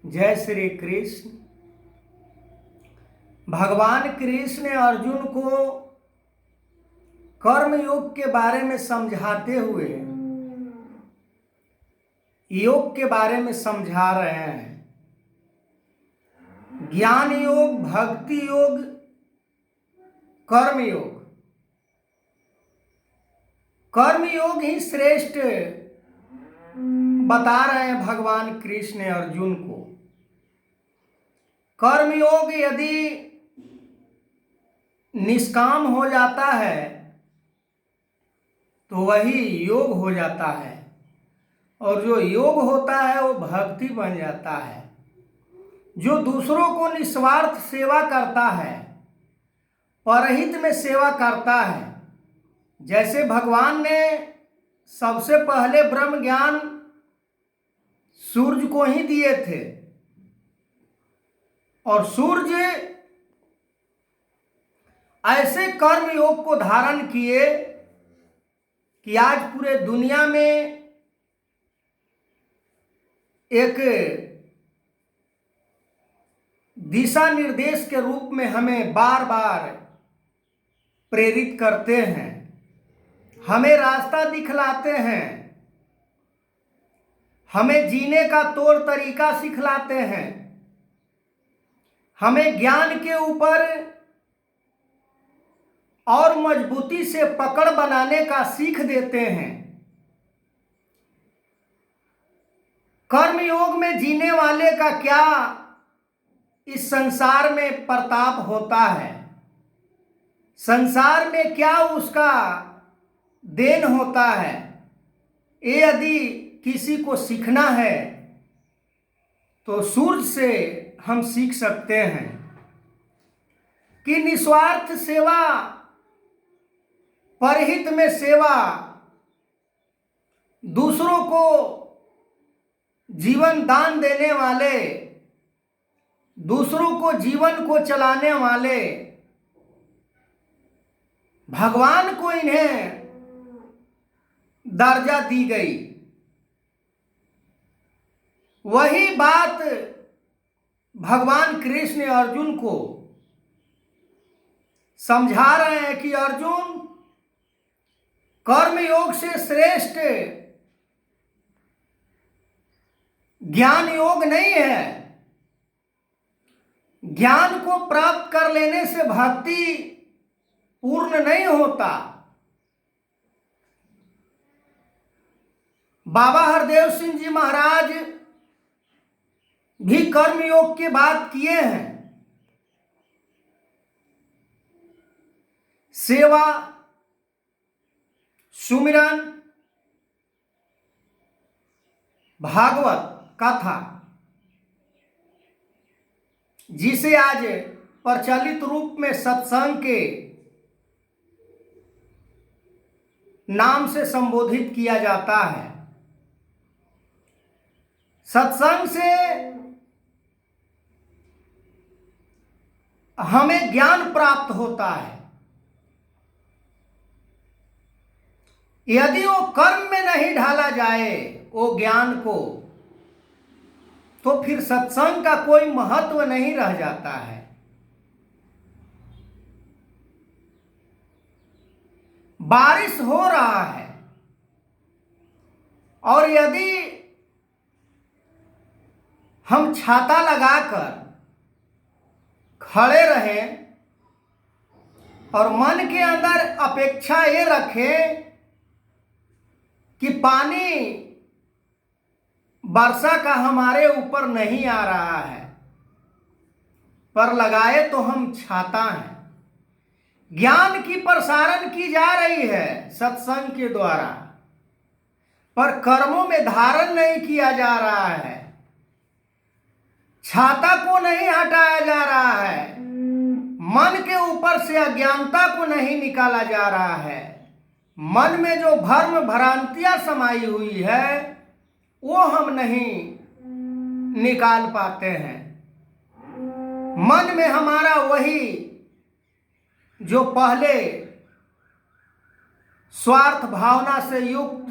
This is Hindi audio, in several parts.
जय श्री कृष्ण। भगवान कृष्ण ने अर्जुन को कर्म योग के बारे में समझाते हुए योग के बारे में समझा रहे हैं। ज्ञान योग, भक्ति योग, कर्म योग। कर्म योग ही श्रेष्ठ बता रहे हैं भगवान कृष्ण ने अर्जुन को। कर्म योग यदि निष्काम हो जाता है तो वही योग हो जाता है, और जो योग होता है वो भक्ति बन जाता है। जो दूसरों को निस्वार्थ सेवा करता है, परहित में सेवा करता है, जैसे भगवान ने सबसे पहले ब्रह्म ज्ञान सूर्य को ही दिए थे, और सूर्य ऐसे कर्म योग को धारण किए कि आज पूरे दुनिया में एक दिशा निर्देश के रूप में हमें बार बार प्रेरित करते हैं, हमें रास्ता दिखलाते हैं, हमें जीने का तौर तरीका सिखलाते हैं, हमें ज्ञान के ऊपर और मजबूती से पकड़ बनाने का सीख देते हैं। कर्म योग में जीने वाले का क्या इस संसार में प्रताप होता है, संसार में क्या उसका देन होता है, ये यदि किसी को सीखना है तो सूर्य से हम सीख सकते हैं कि निस्वार्थ सेवा, परहित में सेवा, दूसरों को जीवन दान देने वाले, दूसरों को जीवन को चलाने वाले भगवान को इन्हें दर्जा दी गई। वही बात भगवान कृष्ण ने अर्जुन को समझा रहे हैं कि अर्जुन, कर्म योग से श्रेष्ठ ज्ञान योग नहीं है। ज्ञान को प्राप्त कर लेने से भक्ति पूर्ण नहीं होता। बाबा हरदेव सिंह जी महाराज भी कर्म योग की बात किए हैं। सेवा, सुमिरन, भागवत कथा, जिसे आज प्रचलित रूप में सत्संग के नाम से संबोधित किया जाता है। सत्संग से हमें ज्ञान प्राप्त होता है। यदि वो कर्म में नहीं ढाला जाए वो ज्ञान को, तो फिर सत्संग का कोई महत्व नहीं रह जाता है। बारिश हो रहा है और यदि हम छाता लगाकर खड़े रहें और मन के अंदर अपेक्षा ये रखें कि पानी वर्षा का हमारे ऊपर नहीं आ रहा है, पर लगाए तो हम छाता हैं। ज्ञान की प्रसारण की जा रही है सत्संग के द्वारा, पर कर्मों में धारण नहीं किया जा रहा है। छाता को नहीं हटाया जा रहा है, मन के ऊपर से अज्ञानता को नहीं निकाला जा रहा है। मन में जो भ्रम भ्रांतियां समाई हुई है वो हम नहीं निकाल पाते हैं। मन में हमारा वही जो पहले स्वार्थ भावना से युक्त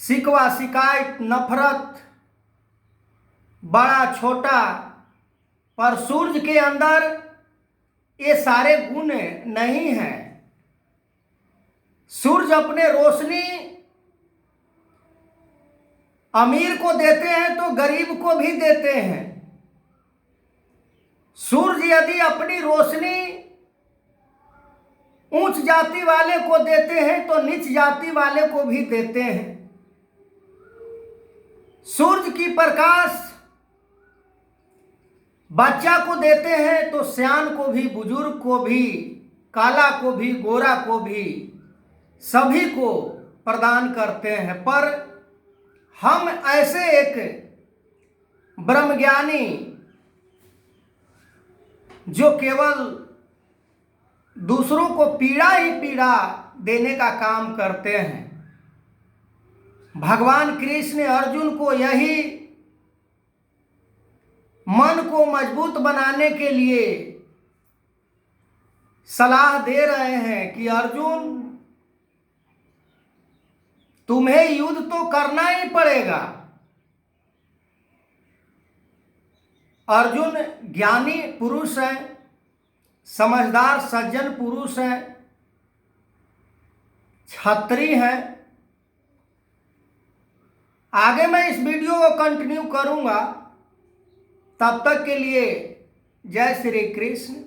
शिकवा शिकायत नफरत बड़ा छोटा, पर सूरज के अंदर ये सारे गुण नहीं हैं। सूरज अपने रोशनी अमीर को देते हैं तो गरीब को भी देते हैं। सूरज यदि अपनी रोशनी उच्च जाति वाले को देते हैं तो नीच जाति वाले को भी देते हैं। सूरज की प्रकाश बच्चा को देते हैं तो सियान को भी, बुजुर्ग को भी, काला को भी, गोरा को भी, सभी को प्रदान करते हैं। पर हम ऐसे एक ब्रह्मज्ञानी जो केवल दूसरों को पीड़ा ही पीड़ा देने का काम करते हैं। भगवान कृष्ण अर्जुन को यही मन को मजबूत बनाने के लिए सलाह दे रहे हैं कि अर्जुन, तुम्हें युद्ध तो करना ही पड़ेगा। अर्जुन ज्ञानी पुरुष है, समझदार सज्जन पुरुष है, क्षत्रिय है। आगे मैं इस वीडियो को कंटिन्यू करूंगा। तब तक के लिए जय श्री कृष्ण।